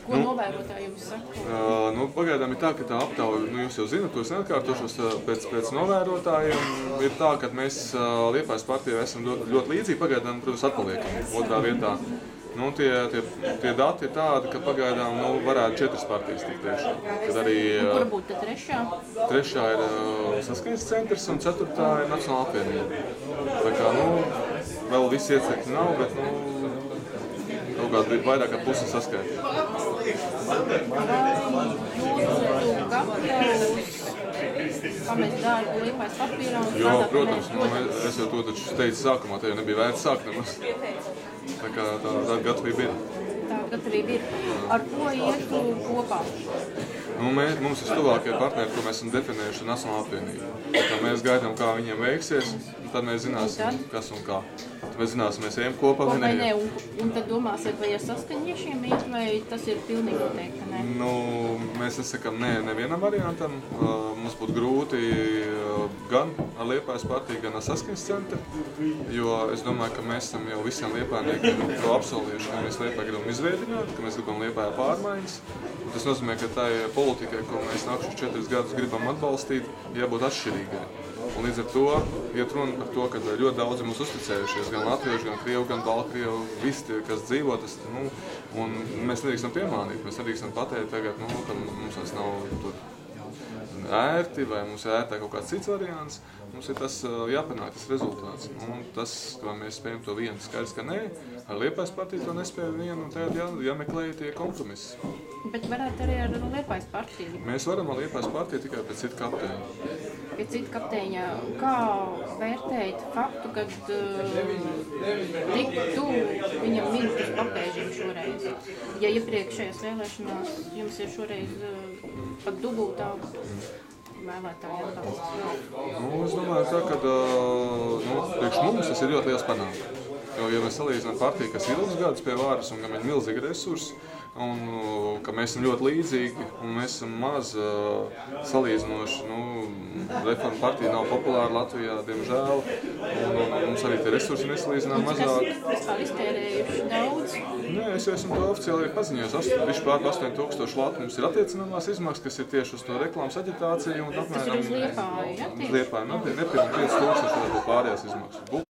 Ko novērotāji jums saka? Pagaidām ir tā, ka tā aptauja, jūs jau zināt, to es neatkārtošos, pēc novērotājiem ir tā, ka mēs Liepājas partijā esam ļoti līdzīgi, pagaidām, protams, atpaliekam otrā vietā. Tie dati ir tādi, ka pagaidām varētu 4 partijas tikt priekšā. Kur būtu tad trešā? Trešā ir Saskaņas centrs un 4. ir Nacionālā apvienība. Tā kā, vēl visi iecekļi nav, bet, kaut kādi vairāk kā pusi saskaita. Pamest darbu Liepājas papīrā un Jo, protams, es jau to taču teicu sākumā, te jau nebija vērts sākt nemaz. Tā kā tāda gatavība ir. Tāda gatavība ir. Ar ko ietu kopā? Mums ir tuvākie partneri, ko mēs esam definējuši Nacionālā apvienība. Mēs gaidām, kā viņiem veiksies, un tad mēs zināsim, kas un kā. Tad mēs zināsim, mēs ejam kopā vai ne. Un tad domāsiet, vai ar saskaņiešiem iet, vai tas ir pilnīgi noteikti, ka ne? Mēs nesakām nevienam variantam. Mums būtu grūti gan ar Liepājas partiju, gan ar Saskaņas centru, jo es domāju, ka mēs esam jau visiem liepājniekiem to apsolījuši, ka mēs Liepāju gribam izveidināt, ka mēs gribam Liepājā pārmaiņas. Tas nozīmē, ka tā politikai, ko mēs nākušos 4 gadus gribam atbalstīt, jābūt atšķirīgai. Un līdz ar to iet runa par to, ka ļoti daudzi mums uzticējušies, gan latvieši, gan krievi, gan baltkrievi, visi tie, kas dzīvo, un mēs nedrīkstam piemānīt, mēs nedrīkstam pateikt tagad, ka mums tas nav tur ērti, vai mums ir ērtāk kaut kāds cits variants. Mums ir tas jāpanāk, tas rezultāts. Un tas, ka mēs spējam to vienu, skaidrs, ka nē, ar Liepājas partiju to nespēja vienu, un tagad jāmeklē tie kompromisi. Bet varētu arī ar Liepājas partiju? Mēs varam ar Liepājas partiju tikai pēc cita kapteiņa. Pēc cita kapteiņa, kā vērtējat faktu, kad tik tuvu viņam ministrs papēžiem šoreiz? Ja iepriekšējās vēlēšanās jums ir šoreiz pat dubultā vēlētāju atbalsts? Es domāju tā, ka priekš mums tas ir ļoti liels panākums. Jo, ja mēs salīdzinām partiju, kas ir ilgus gadus pie varas un kam ir milzīgi resursi, un ka mēs esam ļoti līdzīgi un mēs esam maz salīdzinoši, reforma partija nav populāra Latvijā, diemžēl, un mums arī tie resursi nesalīdzinām mazāk. Cik vispār iztērējuši daudz? Nē, es esmu to oficiāli paziņojis. Viņš pār 8000 latu mums ir attiecināmās izmaksas, kas ir tieši uz to reklāmas aģitāciju. Tas ir uz Liepāju, ja? Uz Liepāju, nepilnīgi 5000 varbūt pārējās izmaksas.